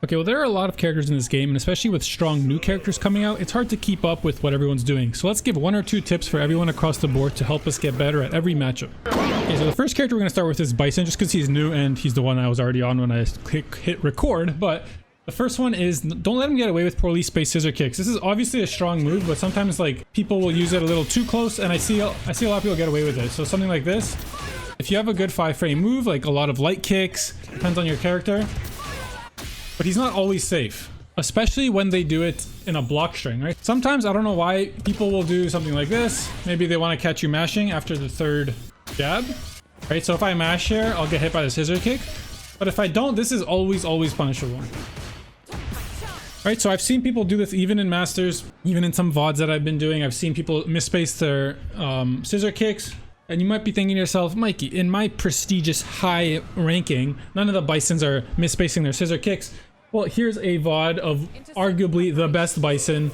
Okay, well, there are a lot of characters in this game, and especially with strong new characters coming out, it's hard to keep up with what everyone's doing. So let's give 1 or 2 tips for everyone across the board to help us get better at every matchup. Okay, so the first character we're going to start with is Bison, just because he's new and he's the one I was already on when I hit record. But the first one is, don't let him get away with poorly spaced scissor kicks. This is obviously a strong move, but sometimes like people will use it a little too close, and I see a lot of people get away with it. So something like this, if you have a good 5-frame move, like a lot of light kicks, depends on your character. But he's not always safe, especially when they do it in a block string, right? Sometimes, I don't know why, people will do something like this. Maybe they want to catch you mashing after the 3rd jab, right? So if I mash here, I'll get hit by the scissor kick. But if I don't, this is always punishable. Right, so I've seen people do this even in Masters, even in some VODs that I've been doing. I've seen people misspace their scissor kicks. And you might be thinking to yourself, Mikey, in my prestigious high ranking, none of the Bisons are misspacing their scissor kicks. Well, here's a VOD of arguably the best Bison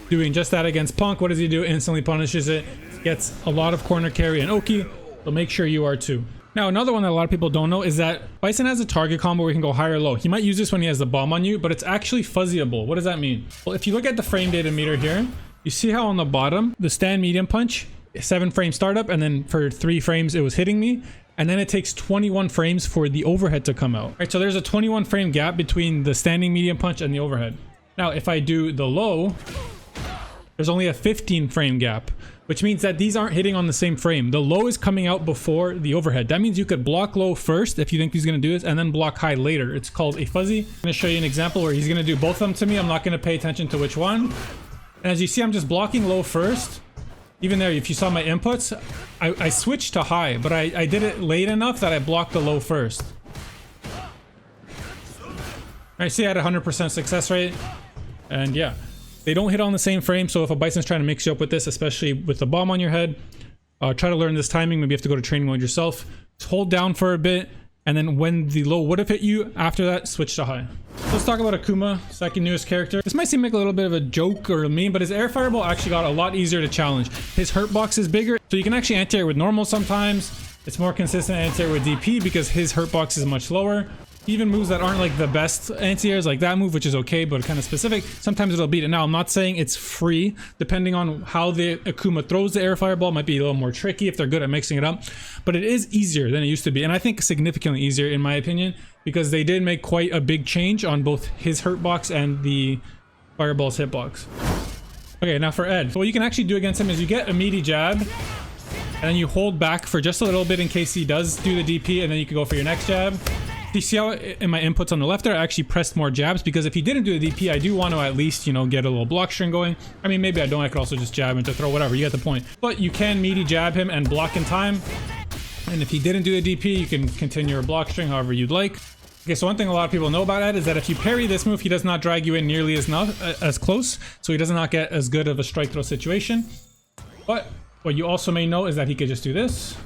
doing just that against Punk. What does he do? Instantly punishes it, gets a lot of corner carry and Oki, so make sure you are too. Now, another one that a lot of people don't know is that Bison has a target combo where he can go high or low. He might use this when he has the bomb on you, but it's actually fuzzyable. What does that mean? Well, if you look at the frame data meter here, you see how on the bottom, the stand medium punch, 7-frame startup, and then for 3 frames it was hitting me, and then it takes 21 frames for the overhead to come out. Right, so there's a 21 frame gap between the standing medium punch and the overhead. Now if I do the low, there's only a 15 frame gap, which means that these aren't hitting on the same frame. The low is coming out before the overhead. That means you could block low first if you think he's going to do this, and then block high later. It's called a fuzzy. I'm going to show you an example where he's going to do both of them to me. I'm not going to pay attention to which one. And as you see, I'm just blocking low first. Even there, if you saw my inputs, I switched to high, but I did it late enough that I blocked the low first. I see I had 100% success rate, and yeah, they don't hit on the same frame. So if a Bison's trying to mix you up with this, especially with the bomb on your head, try to learn this timing. Maybe you have to go to training mode yourself. Just hold down for a bit, and then when the low would have hit you, after that, switch to high. Let's talk about Akuma, second newest character. This might seem like a little bit of a joke or a meme, but his air fireball actually got a lot easier to challenge. His hurt box is bigger, so you can actually anti-air with normal sometimes. It's more consistent anti-air with DP because his hurt box is much lower. Even moves that aren't like the best anti-airs, like that move, which is okay, but kind of specific, sometimes it'll beat it. Now, I'm not saying it's free. Depending on how the Akuma throws the air fireball, it might be a little more tricky if they're good at mixing it up. But it is easier than it used to be, and I think significantly easier in my opinion, because they did make quite a big change on both his hurt box and the fireball's hitbox. Okay, now for Ed. So what you can actually do against him is you get a meaty jab, and then you hold back for just a little bit in case he does do the DP, and then you can go for your next jab. You see how in my inputs on the left there, I actually pressed more jabs, because if he didn't do the DP, I do want to at least, you know, get a little block string going. I mean, maybe I don't. I could also just jab into throw, whatever. You get the point. But you can meaty jab him and block in time. And if he didn't do the DP, you can continue your block string however you'd like. Okay, so one thing a lot of people know about Ed is that if you parry this move, he does not drag you in nearly as close. So he does not get as good of a strike throw situation. But what you also may know is that he could just do this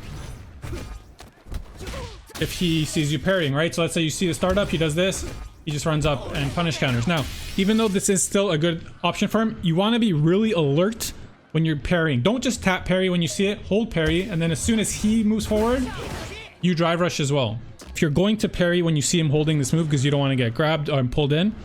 if he sees you parrying, right? So let's say you see the startup, he does this, he just runs up and punish counters. Now, even though this is still a good option for him, you want to be really alert when you're parrying. Don't just tap parry when you see it, hold parry, and then as soon as he moves forward, you drive rush as well. If you're going to parry when you see him holding this move because you don't want to get grabbed or pulled in,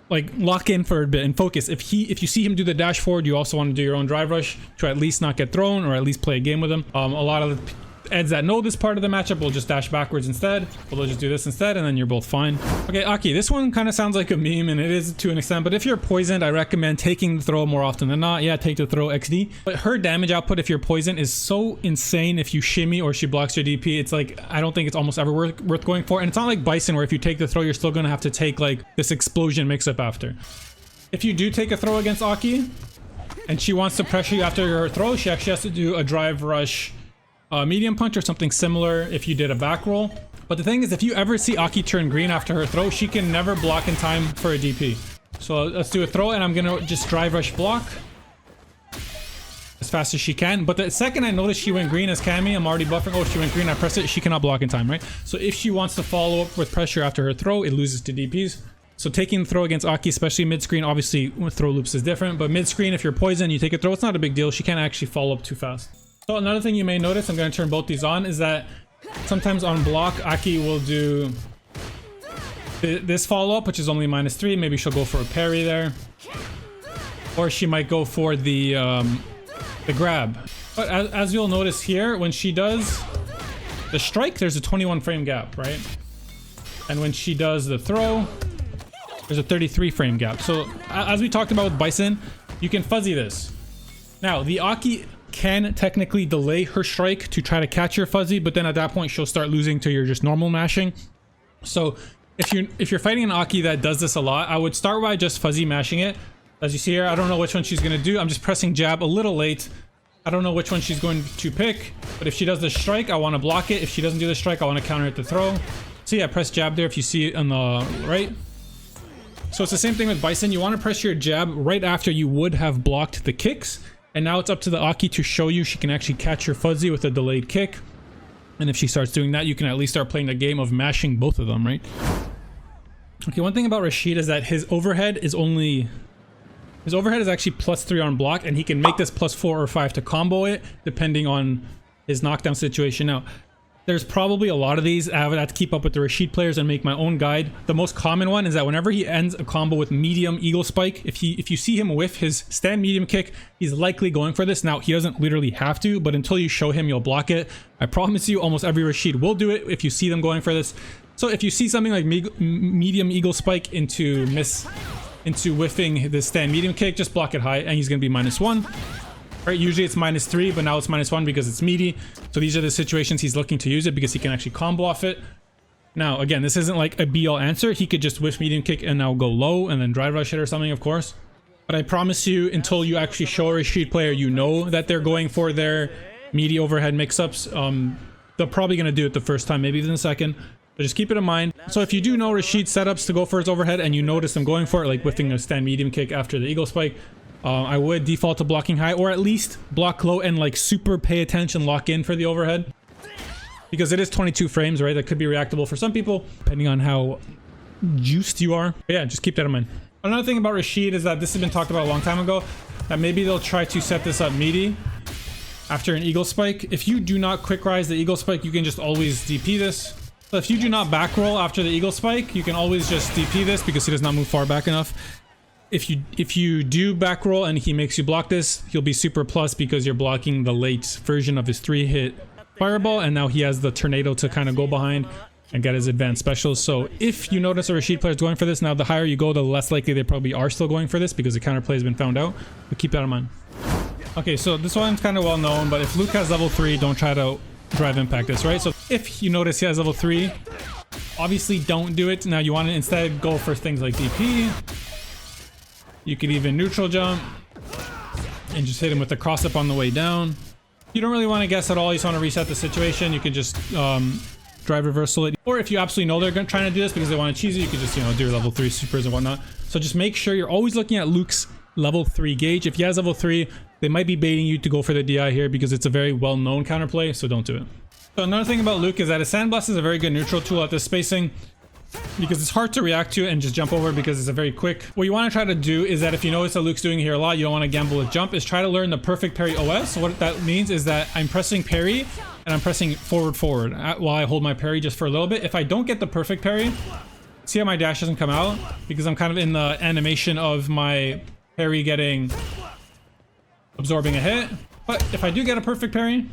like lock in for a bit and focus. If you see him do the dash forward, you also want to do your own drive rush to at least not get thrown or at least play a game with him. A lot of the Eds that know this part of the matchup will just dash backwards instead, or they'll just do this instead, and then you're both fine. Okay, Aki, this one kind of sounds like a meme, and it is to an extent, but if you're poisoned, I recommend taking the throw more often than not. Yeah, take the throw XD. But her damage output if you're poisoned is so insane if you shimmy or she blocks your DP. It's like, I don't think it's almost ever worth going for. And it's not like Bison where if you take the throw, you're still going to have to take like this explosion mix-up after. If you do take a throw against Aki, and she wants to pressure you after her throw, she actually has to do a drive rush medium punch or something similar if you did a back roll. But the thing is, if you ever see Aki turn green after her throw, she can never block in time for a DP. So let's do a throw, and I'm gonna just drive rush block as fast as she can. But the second I notice she went green as Cammy, I'm already buffering. Oh, she went green, I press it, she cannot block in time, right? So if she wants to follow up with pressure after her throw, it loses to DPs. So taking the throw against Aki, especially mid-screen, obviously with throw loops is different, but mid-screen, if you're poisoned, you take a throw, it's not a big deal. She can't actually follow up too fast. So another thing you may notice, I'm going to turn both these on, is that sometimes on block, Aki will do this follow-up, which is only -3. Maybe she'll go for a parry there. Or she might go for the grab. But as you'll notice here, when she does the strike, there's a 21 frame gap, right? And when she does the throw, there's a 33 frame gap. So as we talked about with Bison, you can fuzzy this. Now, the Aki can technically delay her strike to try to catch your fuzzy, but then at that point she'll start losing to your just normal mashing. So if you're fighting an Aki that does this a lot, I would start by just fuzzy mashing it. As you see here, I don't know which one she's gonna do. I'm just pressing jab a little late. I don't know which one she's going to pick, but if she does the strike, I want to block it. If she doesn't do the strike, I want to counter it to throw. See, I press jab there if you see it on the right. So it's the same thing with Bison. You want to press your jab right after you would have blocked the kicks. And now it's up to the Aki to show you she can actually catch your fuzzy with a delayed kick. And if she starts doing that, you can at least start playing the game of mashing both of them, right? Okay, one thing about Rashid is that his overhead is actually +3 on block, and he can make this +4 or 5 to combo it, depending on his knockdown situation. Now, there's probably a lot of these. I have to keep up with the Rashid players and make my own guide. The most common one is that whenever he ends a combo with medium eagle spike, if you see him whiff his stand medium kick, he's likely going for this. Now, he doesn't literally have to, but until you show him, you'll block it. I promise you, almost every Rashid will do it if you see them going for this. So if you see something like medium eagle spike into whiffing the stand medium kick, just block it high, and he's going to be -1. Right, usually it's -3, but now it's -1 because it's meaty. So these are the situations he's looking to use it, because he can actually combo off it. Now, again, this isn't like a be-all answer. He could just whiff medium kick and now go low and then drive rush it or something, of course. But I promise you, until you actually show a Rashid player, you know that they're going for their meaty overhead mix-ups. They're probably going to do it the first time, maybe even the second. But just keep it in mind. So if you do know Rashid setups to go for his overhead and you notice them going for it, like whiffing a stand medium kick after the eagle spike, I would default to blocking high, or at least block low and like super pay attention, lock in for the overhead. Because it is 22 frames, right? That could be reactable for some people, depending on how juiced you are. But yeah, just keep that in mind. Another thing about Rashid is that this has been talked about a long time ago, that maybe they'll try to set this up meaty after an eagle spike. If you do not quick rise the eagle spike, you can just always DP this. So if you do not back roll after the eagle spike, you can always just DP this because he does not move far back enough. If you do back roll and he makes you block this, he'll be super plus because you're blocking the late version of his 3-hit fireball, and now he has the tornado to kind of go behind and get his advanced specials. So if you notice a Rashid player is going for this, now the higher you go, the less likely they probably are still going for this because the counterplay has been found out. But keep that in mind. Okay, so this one's kind of well known, but if Luke has level 3, don't try to drive impact this, right? So if you notice he has level 3, obviously don't do it. Now you want to instead go for things like DP. You could even neutral jump and just hit him with the cross up on the way down. You don't really want to guess at all. You just want to reset the situation. You could just drive reversal it. Or if you absolutely know they're trying to do this because they want to cheese it, you could just, you know, do your level 3 supers and whatnot. So just make sure you're always looking at Luke's level 3 gauge. If he has level 3, they might be baiting you to go for the DI here because it's a very well-known counterplay, so don't do it. So another thing about Luke is that his Sandblast is a very good neutral tool at this spacing, because it's hard to react to and just jump over because it's a very quick. What you want to try to do is that if you notice that Luke's doing here a lot, you don't want to gamble with jump, is try to learn the perfect parry OS. So what that means is that I'm pressing parry and I'm pressing forward while I hold my parry just for a little bit. If I don't get the perfect parry, see how my dash doesn't come out because I'm kind of in the animation of my parry absorbing a hit. But if I do get a perfect parry,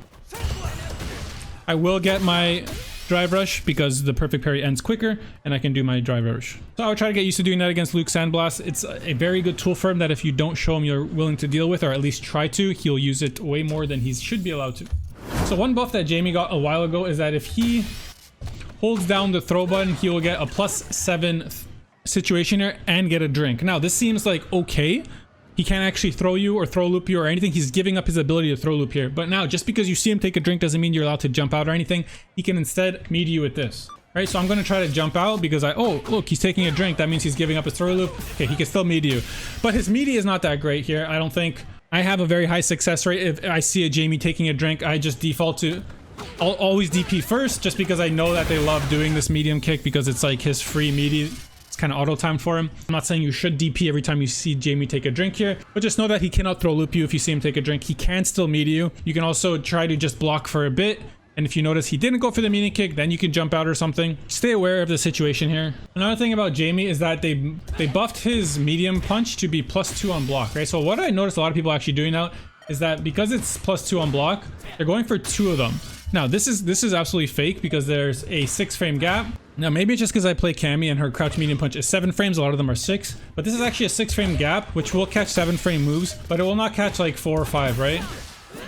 I will get my drive rush because the perfect parry ends quicker and I can do my drive rush. So I would try to get used to doing that against Luke Sandblast. It's a very good tool for him that if you don't show him you're willing to deal with, or at least try to, he'll use it way more than he should be allowed to. So one buff that Jamie got a while ago is that if he holds down the throw button, he will get a +7 situation here and get a drink. Now this seems like okay. He can't actually throw you or throw loop you or anything. He's giving up his ability to throw loop here. But now, just because you see him take a drink doesn't mean you're allowed to jump out or anything. He can instead meet you with this. Right, so I'm going to try to jump out because oh, look, he's taking a drink. That means he's giving up his throw loop. Okay, he can still meet you. But his meaty is not that great here. I don't think. I have a very high success rate. If I see a Jamie taking a drink, I just default to always DP first, just because I know that they love doing this medium kick because it's like his free meaty. It's kind of auto-timed for him. I'm not saying you should DP every time you see Jamie take a drink here, but just know that he cannot throw loop you if you see him take a drink. He can still meet you. You can also try to just block for a bit And if you notice he didn't go for the meaning kick, then you can jump out or something. Stay aware of the situation here. Another thing about Jamie is that they buffed his medium punch to be +2 on block, right? So what I noticed a lot of people actually doing now is that because it's +2 on block, they're going for 2 of them. Now this is absolutely fake because there's a 6-frame gap. Now maybe it's just because I play Cammy and her crouch medium punch is 7 frames, a lot of them are 6, but this is actually a 6-frame gap which will catch 7-frame moves, but it will not catch like 4 or 5, right?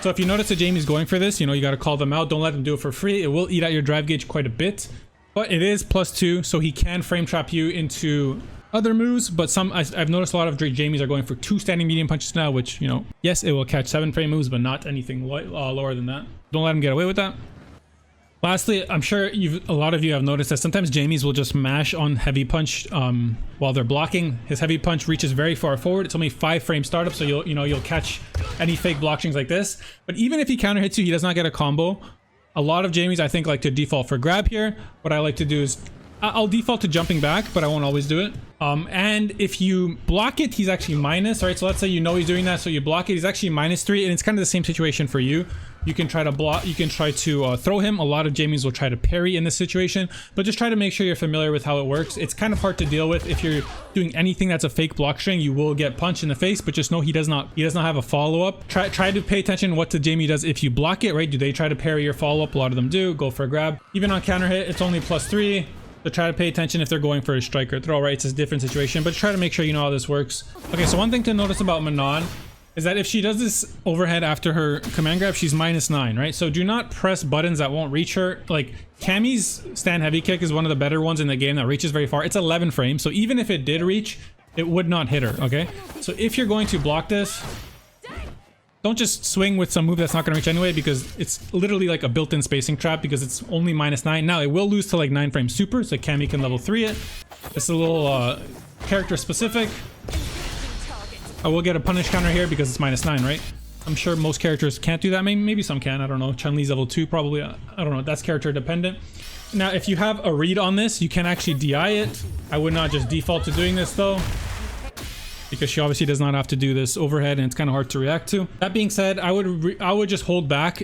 So if you notice that Jamie's going for this, you know, you got to call them out. Don't let them do it for free. It will eat at your drive gauge quite a bit, but it is +2, so he can frame trap you into other moves. But I've noticed a lot of Jamies are going for 2 standing medium punches now, which, you know, yes, it will catch 7-frame moves, but not anything lower than that. Don't let him get away with that. Lastly, I'm sure a lot of you have noticed that sometimes Jamies will just mash on heavy punch while they're blocking. His heavy punch reaches very far forward. It's only 5-frame startup, so you'll catch any fake block strings like this. But even if he counter hits you, he does not get a combo. A lot of Jamies, I think, like to default for grab here. What I like to do is I'll default to jumping back, but I won't always do it. And if you block it, he's actually minus. All right, so let's say you know he's doing that, so you block it. He's actually -3, and it's kind of the same situation for you. You can try to block, you can try to throw him. A lot of Jamies will try to parry in this situation, but just try to make sure you're familiar with how it works. It's kind of hard to deal with. If you're doing anything that's a fake block string, you will get punched in the face, but just know he does not have a follow-up. Try to pay attention what the Jamie does if you block it, right? Do they try to parry your follow-up? A lot of them do. Go for a grab. Even on counter hit, it's only +3. So try to pay attention if they're going for a strike or throw, right? It's a different situation, but try to make sure you know how this works. Okay, so one thing to notice about Manon is that if she does this overhead after her command grab, she's -9, right? So do not press buttons that won't reach her. Like Cammy's stand heavy kick is one of the better ones in the game that reaches very far. It's 11 frames, so even if it did reach, it would not hit her, okay? So if you're going to block this, don't just swing with some move that's not going to reach anyway, because it's literally like a built-in spacing trap because it's only -9. Now it will lose to like 9-frame super, so Cammy can level 3 it. It's a little character specific. I will get a punish counter here because it's -9, right? I'm sure most characters can't do that. Maybe some can, I don't know. Chun Li's level 2 probably, I don't know. That's character dependent. Now if you have a read on this, you can actually DI it. I would not just default to doing this though, because she obviously does not have to do this overhead and it's kind of hard to react to. That being said, I would just hold back.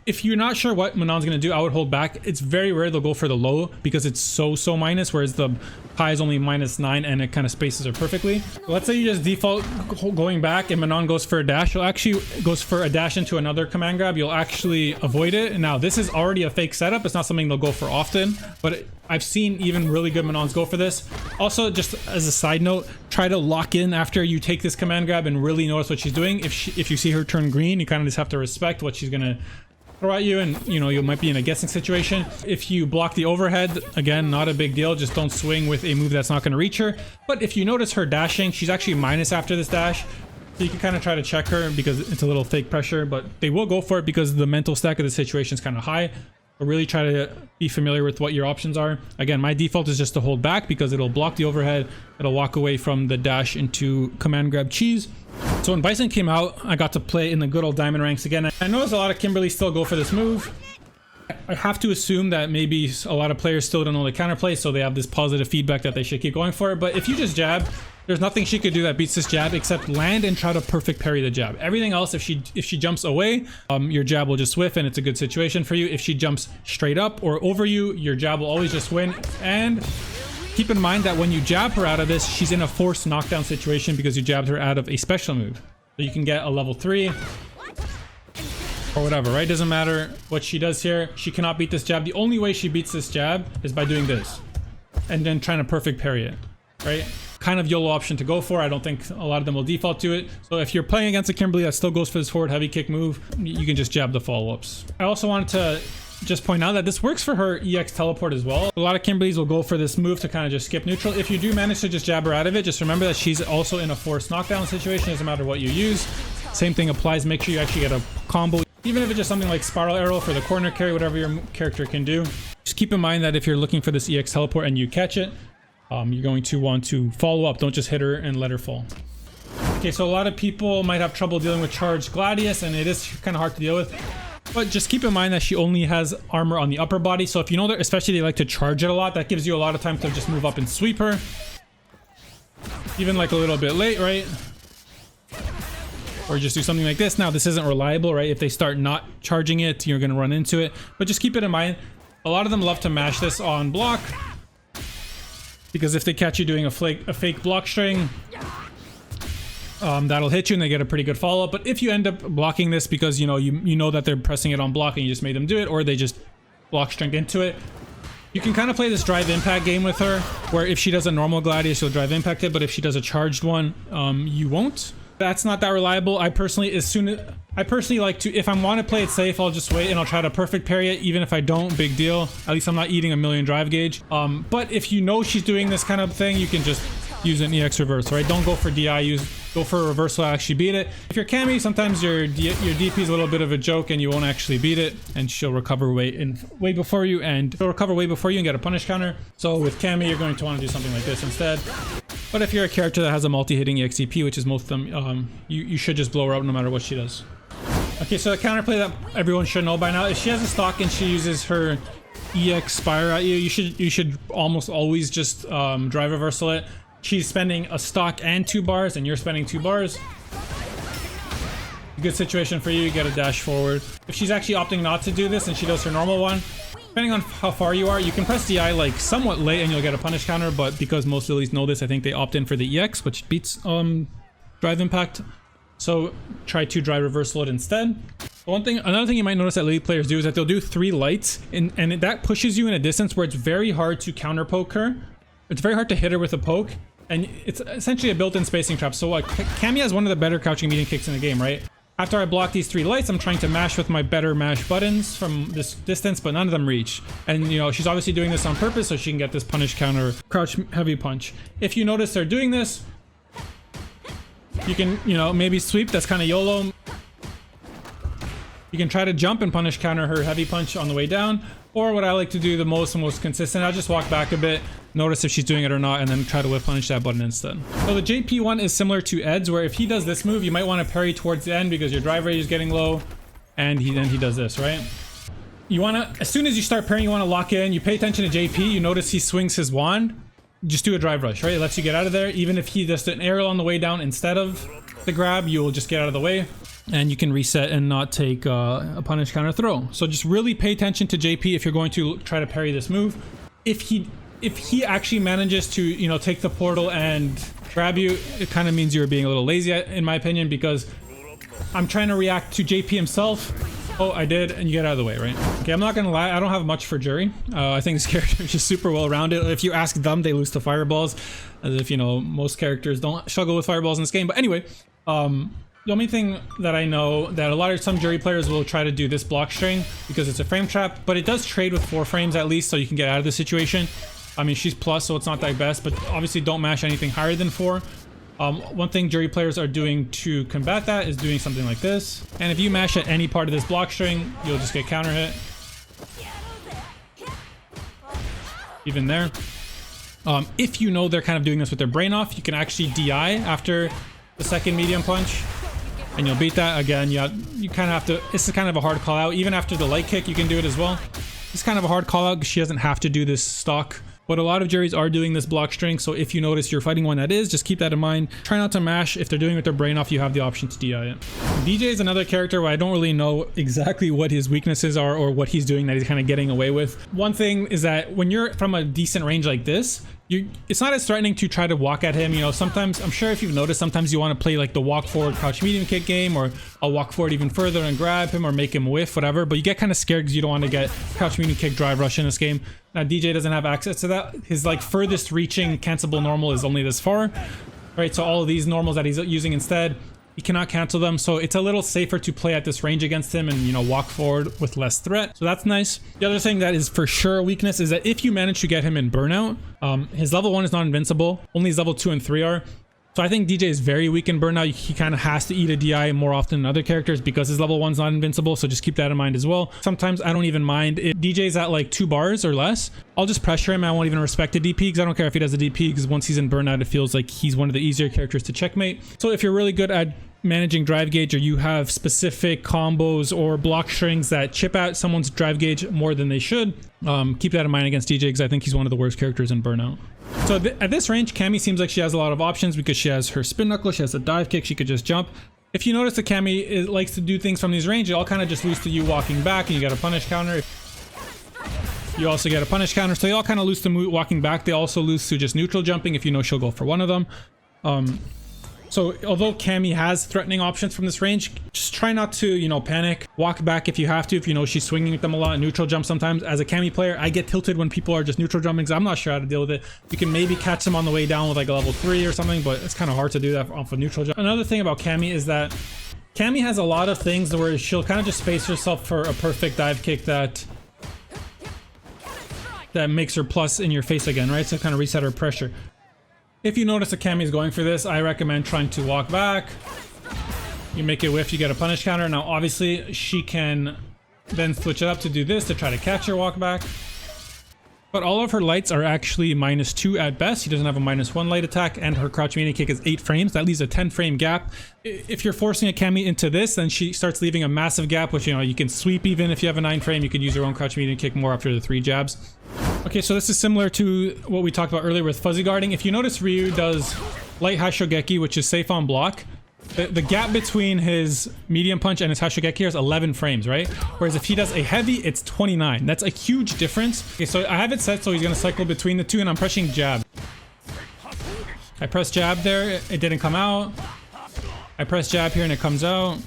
If you're not sure what Manon's going to do, I would hold back. It's very rare they'll go for the low because it's so minus, whereas the high is only -9 and it kind of spaces her perfectly. Let's say you just default going back and Manon goes for a dash. You'll actually goes for a dash into another command grab. You'll actually avoid it. Now this is already a fake setup. It's not something they'll go for often, but I've seen even really good Manons go for this. Also, just as a side note, try to lock in after you take this command grab and really notice what she's doing. If you see her turn green, you kind of just have to respect what she's gonna throw at you, and you know you might be in a guessing situation. If you block the overhead, again, not a big deal. Just don't swing with a move that's not going to reach her. But if you notice her dashing, she's actually minus after this dash, so you can kind of try to check her because it's a little fake pressure, but they will go for it because the mental stack of the situation is kind of high. But really try to be familiar with what your options are. Again, my default is just to hold back because it'll block the overhead. It'll walk away from the dash into command grab cheese. So when Bison came out, I got to play in the good old diamond ranks again. I noticed a lot of Kimberly still go for this move. I have to assume that maybe a lot of players still don't know the counterplay, so they have this positive feedback that they should keep going for it. But if you just jab, there's nothing she could do that beats this jab except land and try to perfect parry the jab. Everything else, if she jumps away, your jab will just whiff and it's a good situation for you. If she jumps straight up or over you, your jab will always just win. And keep in mind that when you jab her out of this, she's in a forced knockdown situation because you jabbed her out of a special move. So you can get a level 3 or whatever, right? Doesn't matter what she does here. She cannot beat this jab. The only way she beats this jab is by doing this and then trying to perfect parry it, right? Kind of YOLO option to go for. I don't think a lot of them will default to it. So if you're playing against a Kimberly that still goes for this forward heavy kick move, you can just jab the follow-ups. I also wanted to just point out that this works for her EX teleport as well. A lot of Kimberlys will go for this move to kind of just skip neutral. If you do manage to just jab her out of it, just remember that she's also in a forced knockdown situation. Doesn't matter what you use. Same thing applies. Make sure you actually get a combo. Even if it's just something like spiral arrow for the corner carry, whatever your character can do. Just keep in mind that if you're looking for this EX teleport and you catch it, you're going to want to follow up. Don't just hit her and let her fall. Okay, so a lot of people might have trouble dealing with charged Gladius, and it is kind of hard to deal with. But just keep in mind that she only has armor on the upper body. So if you know that, especially they like to charge it a lot, that gives you a lot of time to just move up and sweep her. Even like a little bit late, right? or just do something like this. Now, this isn't reliable, right? If they start not charging it, you're going to run into it. But just keep it in mind. A lot of them love to mash this on block, because if they catch you doing a fake block string, that'll hit you and they get a pretty good follow-up. But if you end up blocking this because you know that they're pressing it on block and you just made them do it, or they just block stringed into it, you can kind of play this drive impact game with her, where if she does a normal gladius, she'll drive impact it, but if she does a charged one, you won't. That's not that reliable. I personally like to, if I want to play it safe, I'll just wait and I'll try to perfect parry it. Even if I don't, big deal. At least I'm not eating a million drive gauge. But if you know she's doing this kind of thing, you can just use an EX reverse, right? Don't go for DI, go for a reversal to actually beat it. If you're Cammy, sometimes your DP is a little bit of a joke and you won't actually beat it, and she'll recover way before you and get a punish counter. So with Cammy, you're going to want to do something like this instead. But if you're a character that has a multi-hitting EXCP, which is most of them, you should just blow her up no matter what she does. Okay, so the counterplay that everyone should know by now, if she has a stock and she uses her EX Spire at you, you should almost always just drive reversal it. She's spending a stock and 2 bars, and you're spending 2 bars. Good situation for you, get a dash forward. If she's actually opting not to do this and she does her normal one, depending on how far you are, you can press DI like somewhat late and you'll get a punish counter, but because most lilies know this, I think they opt in for the EX, which beats drive impact. So try to drive reversal it instead. Another thing you might notice that lily players do is that they'll do 3 lights, and that pushes you in a distance where it's very hard to counter poke her. It's very hard to hit her with a poke, and it's essentially a built-in spacing trap. So Cammy has one of the better crouching medium kicks in the game, right? After I block these 3 lights, I'm trying to mash with my better mash buttons from this distance, but none of them reach. And she's obviously doing this on purpose so she can get this punish counter crouch heavy punch. If you notice they're doing this, you can maybe sweep. That's kind of YOLO. You can try to jump and punish counter her heavy punch on the way down, or what I like to do the most consistent, I'll just walk back a bit, notice if she's doing it or not, and then try to whip punish that button instead. So the JP one is similar to Ed's, where if he does this move, you might want to parry towards the end because your drive rate is getting low, and then he does this, right? You want to, as soon as you start parrying, you want to lock in. You pay attention to JP, you notice he swings his wand, just do a drive rush, right? It lets you get out of there. Even if he does an aerial on the way down instead of the grab, you'll just get out of the way, and you can reset and not take a punish counter throw. So just really pay attention to JP if you're going to try to parry this move. If he actually manages to take the portal and grab you, it kind of means you're being a little lazy, in my opinion, because I'm trying to react to JP himself. Oh, I did, and you get out of the way, right? Okay, I'm not gonna lie, I don't have much for Juri. I think this character is just super well rounded. If you ask them, they lose to fireballs, as if most characters don't struggle with fireballs in this game. But anyway, the only thing that I know that some Juri players will try to do this block string because it's a frame trap, but it does trade with 4 frames at least, so you can get out of the situation. I mean, she's plus, so it's not that best, but obviously don't mash anything higher than 4. One thing Juri players are doing to combat that is doing something like this. And if you mash at any part of this block string, you'll just get counter hit. Even there. If you know they're kind of doing this with their brain off, you can actually DI after the second medium punch, and you'll beat that. Again, you kind of have to, this is kind of a hard call out. Even after the light kick, you can do it as well. It's kind of a hard call out because she doesn't have to do this stock. But a lot of Juris are doing this block string, so if you notice you're fighting one that is, just keep that in mind. Try not to mash. If they're doing it with their brain off, you have the option to DI it. DeeJay is another character where I don't really know exactly what his weaknesses are or what he's doing that he's kind of getting away with. One thing is that when you're from a decent range like this, it's not as threatening to try to walk at him. Sometimes, I'm sure if you've noticed, sometimes you want to play like the walk forward crouch medium kick game, or I'll walk forward even further and grab him or make him whiff, whatever, but you get kind of scared because you don't want to get crouch medium kick drive rush in this game. Now DeeJay doesn't have access to that. His like furthest reaching cancelable normal is only this far, right? So all of these normals that he's using instead, he cannot cancel them, so it's a little safer to play at this range against him and walk forward with less threat, so that's nice. The other thing that is for sure a weakness is that if you manage to get him in burnout, his level 1 is not invincible, only his level 2 and 3 are. So I think DeeJay is very weak in burnout. He kind of has to eat a DI more often than other characters because his level 1's not invincible, so just keep that in mind as well. Sometimes I don't even mind if DeeJay's at like 2 bars or less. I'll just pressure him. I won't even respect a DP because I don't care if he does a DP, because once he's in burnout, it feels like he's one of the easier characters to checkmate. So if you're really good at managing drive gauge, or you have specific combos or block strings that chip out someone's drive gauge more than they should, keep that in mind against DeeJay, because I think he's one of the worst characters in burnout. So at this range, Cammy seems like she has a lot of options because she has her spin knuckle, she has a dive kick, she could just jump. If you notice the Cammy likes to do things from these range, it all kind of just lose to you walking back, and you got a punish counter. You also get a punish counter, so they all kind of lose to walking back. They also lose to just neutral jumping if you know she'll go for one of them. So although Cammy has threatening options from this range, just try not to, you know, panic. Walk back if you have to, if you know she's swinging at them a lot. Neutral jump sometimes. As a Cammy player, I get tilted when people are just neutral jumping, so I'm not sure how to deal with it. You can maybe catch them on the way down with like a level 3 or something, but it's kind of hard to do that off a neutral jump. Another thing about Cammy is that Cammy has a lot of things where she'll kind of just space herself for a perfect dive kick that makes her plus in your face again, right? So kind of reset her pressure. If you notice a Cammy is going for this, I recommend trying to walk back. You make it whiff, you get a punish counter. Now obviously she can then switch it up to do this to try to catch your walk back. But all of her lights are actually -2 at best. She doesn't have a -1 light attack, and her crouch medium kick is 8 frames. That leaves a 10 frame gap. If you're forcing a Cammy into this, then she starts leaving a massive gap, which, you know, you can sweep even if you have a 9 frame. You could use your own crouch medium kick more after the 3 jabs. Okay, so this is similar to what we talked about earlier with fuzzy guarding. If you notice, Ryu does light Hashogeki, which is safe on block. The gap between his medium punch and his Hashogeki is 11 frames, right? Whereas if he does a heavy, it's 29. That's a huge difference. Okay, so I have it set so he's going to cycle between the two, and I'm pressing jab. I press jab there, it didn't come out. I press jab here and it comes out.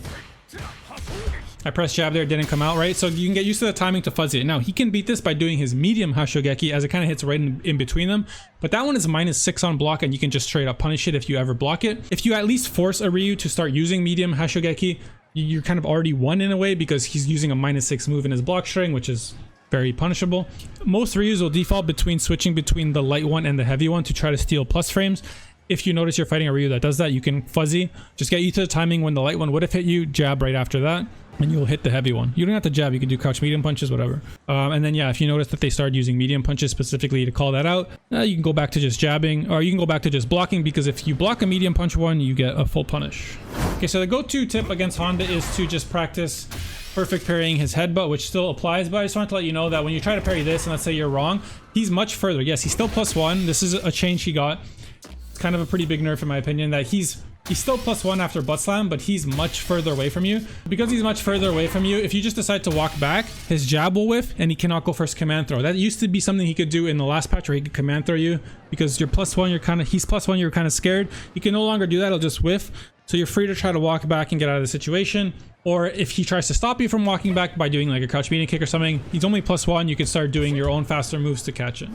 I press jab there, it didn't come out, right? So you can get used to the timing to fuzzy it. Now, he can beat this by doing his medium Hashogeki as it kind of hits right in between them. But that one is -6 on block, and you can just straight up punish it if you ever block it. If you at least force a Ryu to start using medium Hashogeki, you're kind of already won in a way, because he's using a -6 move in his block string, which is very punishable. Most Ryus will default switching between the light one and the heavy one to try to steal plus frames. If you notice you're fighting a Ryu that does that, you can fuzzy. Just get used to the timing when the light one would have hit you, jab right after that, and you'll hit the heavy one. You don't have to jab, you can do crouch medium punches, whatever. And then yeah, if you notice that they started using medium punches specifically to call that out, you can go back to just jabbing, or you can go back to just blocking, because if you block a medium punch one, you get a full punish. Okay, so the go-to tip against Honda is to just practice perfect parrying his headbutt, which still applies, but I just want to let you know that when you try to parry this, and let's say you're wrong, he's much further. Yes, he's still +1. This is a change he got. It's kind of a pretty big nerf in my opinion, that he's still +1 after butt slam, but he's much further away from you. Because he's much further away from you, if you just decide to walk back, his jab will whiff and he cannot go for his command throw. That used to be something he could do in the last patch, where he could command throw you, because you're +1, he's +1, you're kind of scared. You can no longer do that, it'll just whiff. So you're free to try to walk back and get out of the situation. Or if he tries to stop you from walking back by doing like a crouch medium kick or something, he's only +1, you can start doing your own faster moves to catch it.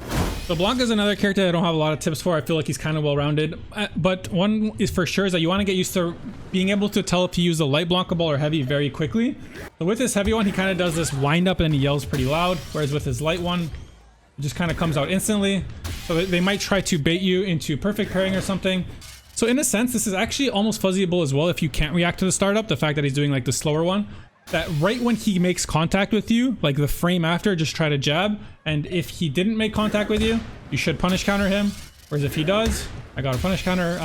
So Blanka is another character I don't have a lot of tips for. I feel like he's kind of well-rounded. But one is for sure is that you want to get used to being able to tell if to use the light Blanka ball or heavy very quickly. So with this heavy one, he kind of does this wind up and then he yells pretty loud. Whereas with his light one, it just kind of comes out instantly. So they might try to bait you into perfect parrying or something. So in a sense, this is actually almost fuzzyable as well if you can't react to the startup. The fact that he's doing like the slower one, that right when he makes contact with you, like the frame after, just try to jab. And if he didn't make contact with you, you should punish counter him. Whereas if he does, I got a punish counter.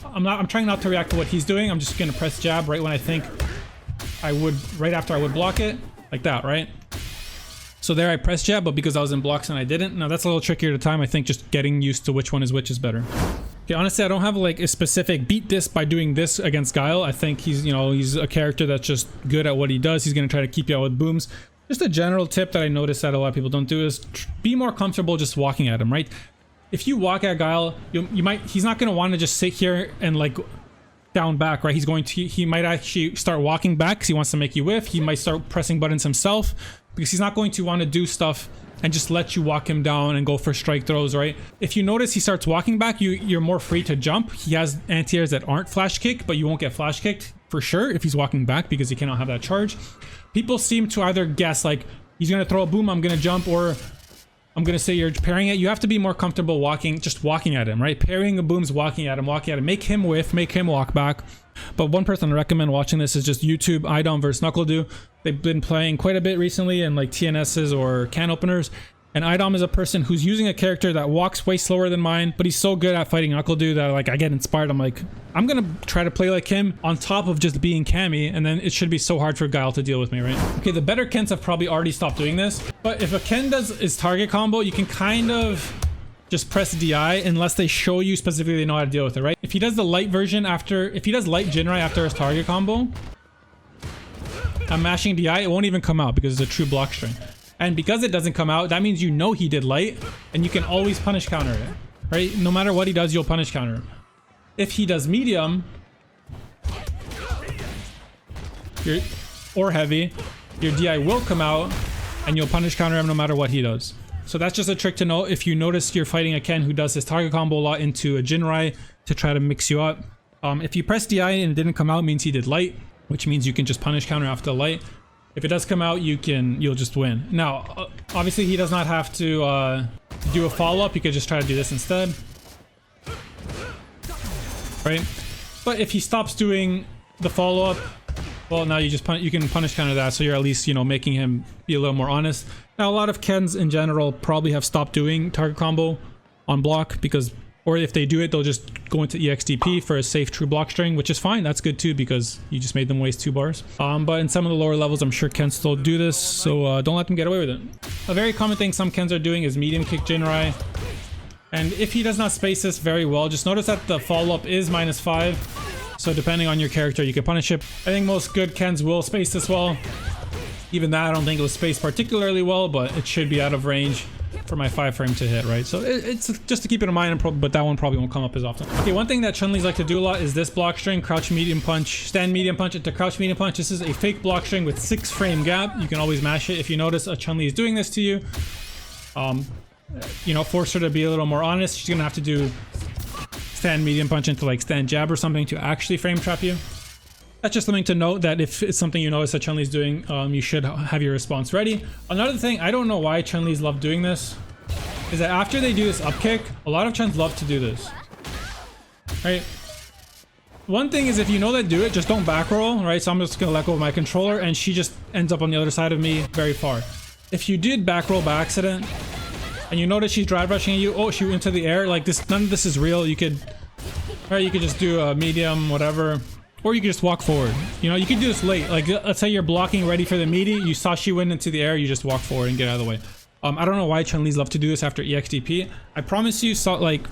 I'm trying not to react to what he's doing. I'm just gonna press jab right when I think I would, right after I would block it, like that, right? So there I pressed jab, but because I was in blocks and I didn't. Now that's a little trickier to time. I think just getting used to which one is which is better. Okay, honestly, I don't have like a specific beat this by doing this against Guile. I think he's, you know, he's a character that's just good at what he does. He's going to try to keep you out with booms. Just a general tip that I noticed that a lot of people don't do is be more comfortable just walking at him, right? If you walk at Guile, he's not going to want to just sit here and like down back, right? He might actually start walking back because he wants to make you whiff. He might start pressing buttons himself because he's not going to want to do stuff and just let you walk him down and go for strike throws, right? If you notice he starts walking back, you're more free to jump. He has anti-airs that aren't flash kick, but you won't get flash kicked for sure if he's walking back because he cannot have that charge. People seem to either guess like he's gonna throw a boom, I'm gonna jump, or I'm gonna say you're parrying it. You have to be more comfortable just walking at him, right? Parrying the booms, walking at him, make him whiff, make him walk back. But one person I recommend watching this is just YouTube Idom versus NuckleDo. They've been playing quite a bit recently in like TNSs or can openers. And Idom is a person who's using a character that walks way slower than mine, but he's so good at fighting NuckleDo that like I get inspired. I'm like, I'm gonna try to play like him on top of just being Cammy, and then it should be so hard for Guile to deal with me, right? Okay, the better Kens have probably already stopped doing this, but if a Ken does his target combo, you can kind of just press DI unless they show you specifically they know how to deal with it, right? If he does the light version after, if he does light Jinrai after his target combo, I'm mashing DI, it won't even come out because it's a true block string. And because it doesn't come out, that means you know he did light, and you can always punish counter it, right? No matter what he does, you'll punish counter him. If he does medium or heavy, your DI will come out, and you'll punish counter him no matter what he does. So that's just a trick to know if you notice you're fighting a Ken who does his target combo a lot into a Jinrai to try to mix you up. If you press DI and it didn't come out, it means he did light, which means you can just punish counter after light. If it does come out, you'll just win. Now, obviously he does not have to do a follow-up. You could just try to do this instead, right? But if he stops doing the follow-up, well, now you can punish counter that, so you're at least, you know, making him be a little more honest. Now, a lot of Kens in general probably have stopped doing target combo on block because, or if they do it, they'll just go into EXDP for a safe true block string, which is fine. That's good too because you just made them waste 2 bars. But in some of the lower levels, I'm sure Kens still do this, so don't let them get away with it. A very common thing some Kens are doing is medium kick Jinrai. And if he does not space this very well, just notice that the follow-up is -5. So depending on your character, you can punish it. I think most good Kens will space this well. Even that, I don't think it was spaced particularly well, but it should be out of range for my 5-frame to hit, right? So it's just to keep it in mind, but that one probably won't come up as often. Okay, one thing that Chun Li's like to do a lot is this block string, crouch medium punch, stand medium punch into crouch medium punch. This is a fake block string with 6-frame gap. You can always mash it. If you notice a Chun Li is doing this to you, you know, force her to be a little more honest. She's gonna have to do stand medium punch into like stand jab or something to actually frame trap you. That's just something to note, that if it's something you notice that Chun Li's doing, you should have your response ready. Another thing, I don't know why Chun Li's love doing this, is that after they do this up kick, a lot of Chuns love to do this, right? One thing is, if you know they do it, just don't back roll, right? So I'm just gonna let go of my controller and she just ends up on the other side of me very far. If you did back roll by accident and you notice she's drive rushing you, oh, shoot into the air, like this, none of this is real. You could, right, you could just do a medium, whatever. Or you can just walk forward. You know, you can do this late. Like, let's say you're blocking ready for the meaty. You saw she went into the air. You just walk forward and get out of the way. I don't know why Chun Li's love to do this after EXDP. I promise you, saw like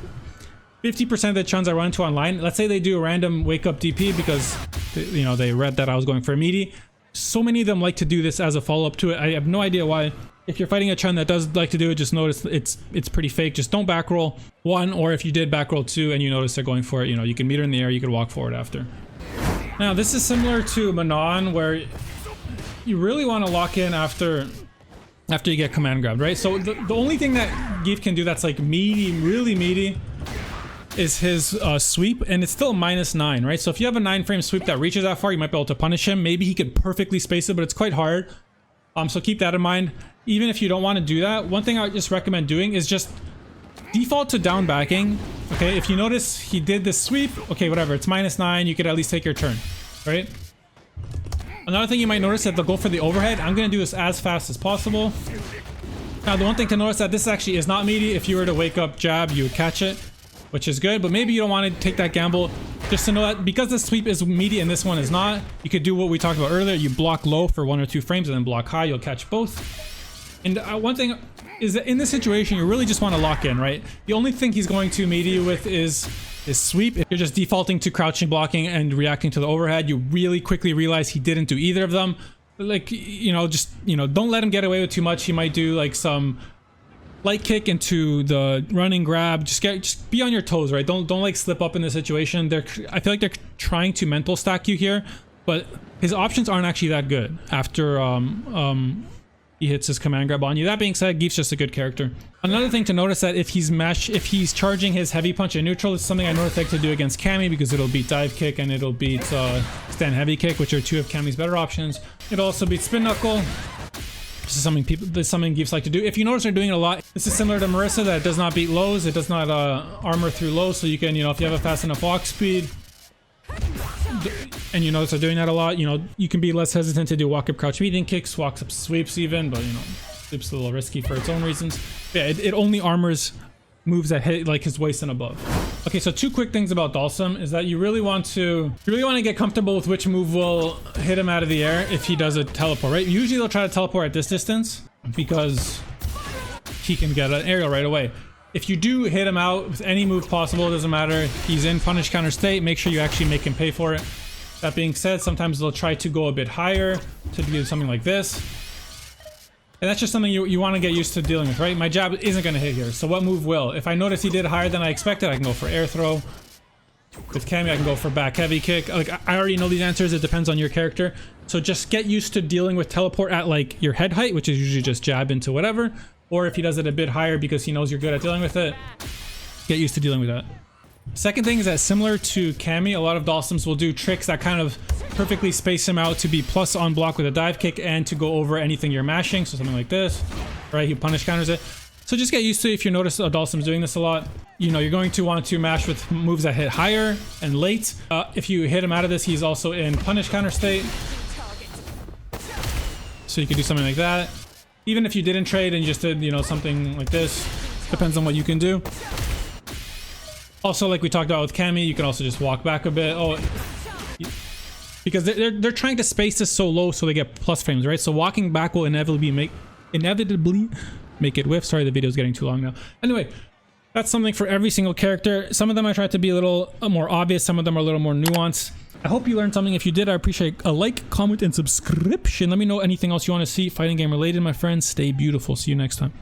50% of the Chuns I run into online, let's say they do a random wake up DP because, you know, they read that I was going for a meaty. So many of them like to do this as a follow-up to it. I have no idea why. If you're fighting a Chun that does like to do it, just notice it's pretty fake. Just don't back roll 1, or if you did back roll 2 and you notice they're going for it, you know, you can meet her in the air, you could walk forward after. Now, this is similar to Manon, where you really want to lock in after you get command grabbed, right? So the only thing that Zangief can do that's like meaty, really meaty, is his sweep, and it's still -9, right? So if you have a 9-frame sweep that reaches that far, you might be able to punish him. Maybe he could perfectly space it, but it's quite hard. So keep that in mind. Even if you don't want to do that, one thing I would just recommend doing is just default to down backing. Okay, if you notice he did this sweep, okay, whatever, it's -9, you could at least take your turn, right? Another thing you might notice that they'll go for the overhead. I'm gonna do this as fast as possible. Now, the one thing to notice that this actually is not meaty. If you were to wake up jab, you would catch it, which is good, but maybe you don't want to take that gamble. Just to know that because the sweep is meaty and this one is not, you could do what we talked about earlier. You block low for 1 or 2 frames and then block high, you'll catch both. And one thing is that in this situation, you really just want to lock in, right? The only thing he's going to meet you with is sweep. If you're just defaulting to crouching, blocking, and reacting to the overhead, you really quickly realize he didn't do either of them. But like, you know, just, you know, don't let him get away with too much. He might do like some light kick into the running grab. Just be on your toes, right? Don't like slip up in the situation. I feel like they're trying to mental stack you here, but his options aren't actually that good after he hits his command grab on you. That being said, Zangief's just a good character. Another thing to notice that if he's charging his heavy punch in neutral, it's something I know I like to do against Cammy because it'll beat dive kick and it'll beat stand heavy kick, which are 2 of Cammy's better options. It'll also beat spin knuckle. This is something Zangief's like to do. If you notice they're doing it a lot, this is similar to Marisa, that it does not beat lows. It does not armor through lows, so you can, you know, if you have a fast enough walk speed, and you notice they're doing that a lot, you know, you can be less hesitant to do walk up crouch medium kicks, walks up sweeps even, but you know, sweeps a little risky for its own reasons. Yeah, it only armors moves that hit like his waist and above. Okay, so 2 quick things about Dhalsim is that you really want to get comfortable with which move will hit him out of the air if he does a teleport, right? Usually they'll try to teleport at this distance because he can get an aerial right away. If you do hit him out with any move possible, it doesn't matter. He's in punish counter state. Make sure you actually make him pay for it. That being said, sometimes they'll try to go a bit higher to do something like this. And that's just something you want to get used to dealing with, right? My jab isn't going to hit here. So what move will? If I notice he did higher than I expected, I can go for air throw. With Cammy, I can go for back heavy kick. Like, I already know these answers. It depends on your character. So just get used to dealing with teleport at like your head height, which is usually just jab into whatever. Or if he does it a bit higher because he knows you're good at dealing with it, get used to dealing with that. Second thing is that similar to Cammy, a lot of Dhalsims will do tricks that kind of perfectly space him out to be plus on block with a dive kick and to go over anything you're mashing. So something like this, right? He punish counters it. So just get used to it. If you notice Dhalsim's doing this a lot, you know, you're going to want to mash with moves that hit higher and late. If you hit him out of this, he's also in punish counter state. So you could do something like that. Even if you didn't trade and you just did, you know, something like this, depends on what you can do. Also, like we talked about with Cammy, you can also just walk back a bit. Oh, because they're trying to space this so low so they get plus frames, right? So walking back will inevitably make it whiff. Sorry, the video is getting too long now. Anyway, that's something for every single character. Some of them I tried to be a little more obvious. Some of them are a little more nuanced. I hope you learned something. If you did, I appreciate a like, comment, and subscription. Let me know anything else you want to see fighting game related, my friends. Stay beautiful. See you next time.